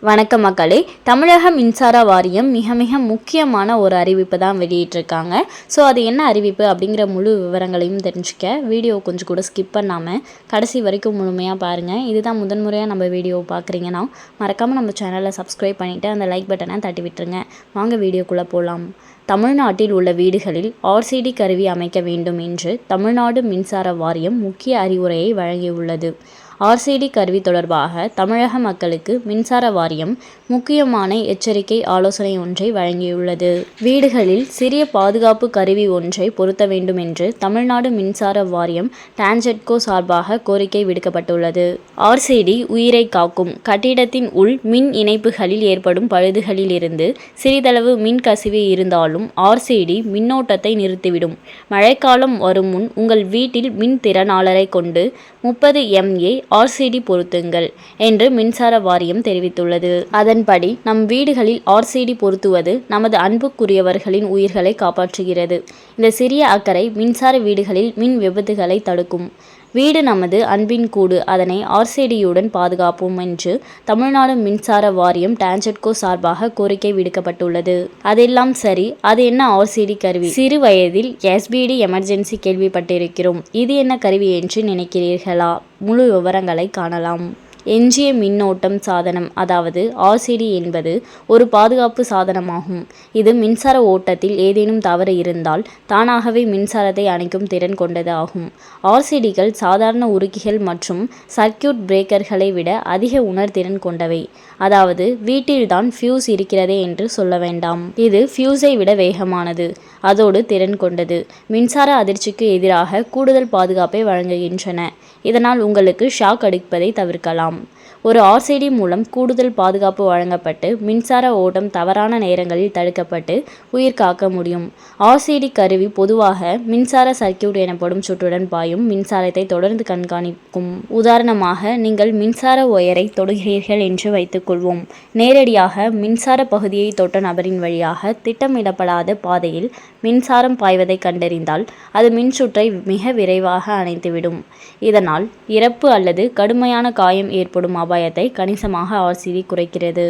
வணக்கம் மக்களே. தமிழக மின்சார வாரியம் மிக முக்கியமான ஒரு அறிவிப்பு தான் வெளியிட்டிருக்காங்க. ஸோ அது என்ன அறிவிப்பு அப்படிங்கிற முழு விவரங்களையும் தெரிஞ்சுக்க வீடியோ கொஞ்சம் கூட ஸ்கிப் பண்ணாமல் கடைசி வரைக்கும் முழுமையாக பாருங்கள். இதுதான் முதன்முறையாக நம்ம வீடியோவை பார்க்குறீங்கன்னா மறக்காமல் நம்ம சேனலை சப்ஸ்கிரைப் பண்ணிவிட்டு அந்த லைக் பட்டனை தட்டி விட்டுருங்க. வாங்க வீடியோக்குள்ளே போகலாம். தமிழ்நாட்டில் உள்ள வீடுகளில் ஆர்சிடி கருவி அமைக்க வேண்டும் என்று தமிழ்நாடு மின்சார வாரியம் முக்கிய அறிவுரையை வழங்கியுள்ளது. ஆர்சிடி கருவி தொடர்பாக தமிழக மக்களுக்கு மின்சார வாரியம் முக்கியமான எச்சரிக்கை ஆலோசனை ஒன்றை வழங்கியுள்ளது. வீடுகளில் சிறிய பாதுகாப்பு கருவி ஒன்றை பொருத்த வேண்டும் என்று தமிழ்நாடு மின்சார வாரியம் டான்ஜெட்கோ சார்பாக கோரிக்கை விடுக்கப்பட்டுள்ளது. ஆர்சிடி உயிரை காக்கும். கட்டிடத்தின் உள் மின் இணைப்புகளில் ஏற்படும் பழுதுகளில் இருந்து சிறிதளவு மின் கசிவு இருந்தாலும் ஆர்சிடி மின்னோட்டத்தை நிறுத்திவிடும். மழைக்காலம் வரும் முன் உங்கள் வீட்டில் மின் திறனாளரை கொண்டு 30 MA ஆர்சிடி பொருத்துங்கள் என்று மின்சார வாரியம் தெரிவித்துள்ளது. அதன்படி நம் வீடுகளில் ஆர்சிடி பொருத்துவது நமது அன்புக்குரியவர்களின் உயிர்களை காப்பாற்றுகிறது. இந்த சிறிய அக்கறை மின்சார வீடுகளில் மின் விபத்துகளை தடுக்கும். வீடு நமது அன்பின் கூடு, அதனை ஆர்சிடியுடன் பாதுகாப்போம் என்று தமிழ்நாடு மின்சார வாரியம் டான்ஜெட்கோ சார்பாக கோரிக்கை விடுக்கப்பட்டுள்ளது. அதெல்லாம் சரி, அது என்ன ஆர்சிடி கருவி? சிறு வயதில் SBD எமர்ஜென்சி கேள்விப்பட்டிருக்கிறோம். இது என்ன கருவி என்று நினைக்கிறீர்களா? முழு விவரங்களை காணலாம். எஞ்சிய மின்னோட்டம் சாதனம், அதாவது ஆர்சிடி என்பது ஒரு பாதுகாப்பு சாதனமாகும். இது மின்சார ஓட்டத்தில் ஏதேனும் தவறு இருந்தால் தானாகவே மின்சாரத்தை அணைக்கும் திறன் கொண்டது ஆகும். ஆர்சிடிகள் சாதாரண உருகிகள் மற்றும் சர்க்கியூட் பிரேக்கர்களை விட அதிக உணர்திறன் கொண்டவை. அதாவது வீட்டில்தான் ஃபியூஸ் இருக்கிறதே என்று சொல்ல வேண்டாம். இது ஃபியூஸை விட வேகமானது, அதோடு திறன் கொண்டது. மின்சார அதிர்ச்சிக்கு எதிராக கூடுதல் பாதுகாப்பை வழங்குகின்றன. இதனால் உங்களுக்கு ஷாக் அடிப்பதை தவிர்க்கலாம். ஒரு ஆர்சிடி மூலம் கூடுதல் பாதுகாப்பு வழங்கப்பட்டு மின்சார ஓட்டம் தவறான நேரங்களில் தடுக்கப்பட்டு உயிர் காக்க முடியும். ஆர்சிடி கருவி பொதுவாக மின்சார சர்க்கியூட் எனப்படும் சுற்றுடன் பாயும் மின்சாரத்தை தொடர்ந்து கண்காணிக்கும். உதாரணமாக, நீங்கள் மின்சார ஒயரை தொடுகிறீர்கள் என்று வைத்துக்கொள்வோம். நேரடியாக மின்சார பகுதியை தொட்ட நபரின் வழியாக திட்டமிடப்படாத பாதையில் மின்சாரம் பாய்வதை கண்டறிந்தால் அது மின்சுற்றை மிக விரைவாக அணைத்துவிடும். இதனால் இறப்பு அல்லது கடுமையான காயம் ஏற்படும் அபாயத்தை கணிசமாக ஆர்சிடி குறைக்கிறது.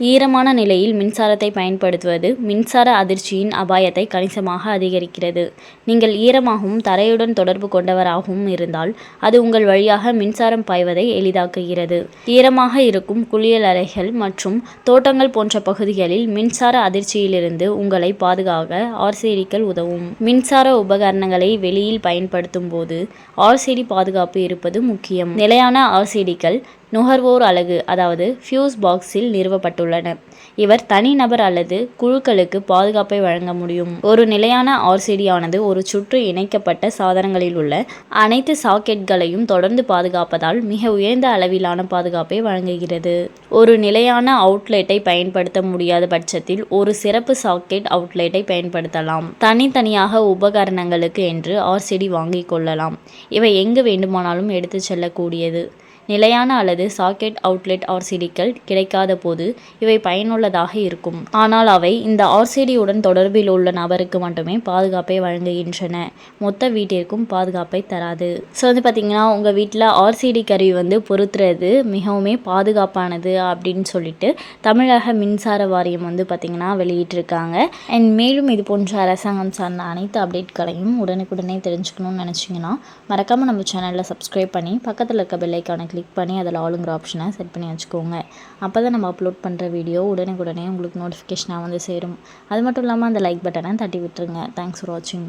ஈரமான நிலையில் மின்சாரத்தை பயன்படுத்துவது மின்சார அதிர்ச்சியின் அபாயத்தை கணிசமாக அதிகரிக்கிறது. நீங்கள் ஈரமாகவும் தரையுடன் தொடர்பு கொண்டவராகவும் இருந்தால் அது உங்கள் வழியாக மின்சாரம் பாய்வதை எளிதாக்குகிறது. ஈரமாக இருக்கும் குளியலறைகள் மற்றும் தோட்டங்கள் போன்ற பகுதிகளில் மின்சார அதிர்ச்சியிலிருந்து உங்களை பாதுகாக்க ஆர்சிடிக்கள் உதவும். மின்சார உபகரணங்களை வெளியில் பயன்படுத்தும் போது ஆர்சிடி பாதுகாப்பு இருப்பது முக்கியம். நிலையான ஆர்சிடிக்கள் நுகர்வோர் அலகு, அதாவது ஃபியூஸ் பாக்ஸில் நிறுவப்பட்டுள்ளன. இவர் தனிநபர் அல்லது குழுக்களுக்கு பாதுகாப்பை வழங்க முடியும். ஒரு நிலையான ஆர்சிடி ஆனது ஒரு சுற்று இணைக்கப்பட்ட சாதனங்களில் உள்ள அனைத்து சாக்கெட்களையும் தொடர்ந்து பாதுகாப்பதால் மிக உயர்ந்த அளவிலான பாதுகாப்பை வழங்குகிறது. ஒரு நிலையான அவுட்லெட்டை பயன்படுத்த முடியாத பட்சத்தில் ஒரு சிறப்பு சாக்கெட் அவுட்லெட்டை பயன்படுத்தலாம். தனித்தனியாக உபகரணங்களுக்கு என்று ஆர்சிடி வாங்கிக் கொள்ளலாம். இவை எங்கு வேண்டுமானாலும் எடுத்து செல்லக்கூடியது. நிலையான அல்லது சாக்கெட் அவுட்லெட் ஆர்சிடிக்கள் கிடைக்காத போது இவை பயனுள்ளதாக இருக்கும். ஆனால் அவை இந்த ஆர்சிடியுடன் தொடர்பில் உள்ள நபருக்கு மட்டுமே பாதுகாப்பை வழங்குகின்றன. மொத்த வீட்டிற்கும் பாதுகாப்பை தராது. ஸோ பார்த்திங்கன்னா, உங்கள் வீட்டில் ஆர்சிடி கருவி பொருத்துறது மிகவும் பாதுகாப்பானது அப்படின்னு சொல்லிட்டு தமிழக மின்சார வாரியம் பார்த்திங்கன்னா வெளியிட்டிருக்காங்க. அண்ட் மேலும் இது போன்ற அரசாங்கம் சார்ந்த அனைத்து அப்டேட்களையும் உடனுக்குடனே தெரிஞ்சுக்கணும்னு நினச்சிங்கன்னா மறக்காமல் நம்ம சேனலில் சப்ஸ்கிரைப் பண்ணி பக்கத்தில் இருக்க பெல் ஐக்கானை கிளிக் பண்ணி அதில் ஆளுங்கிற ஆப்ஷனை செட் பண்ணி வச்சுக்கோங்க. அப்போ தான் நம்ம அப்லோட் பண்ணுற வீடியோ உடனே உங்களுக்கு நோட்டிஃபிகேஷனாக சேரும். அது மட்டும் இல்லாமல் அந்த லைக் பட்டனை தட்டி விட்டுருங்க. தேங்க்ஸ் ஃபார் வாட்சிங்.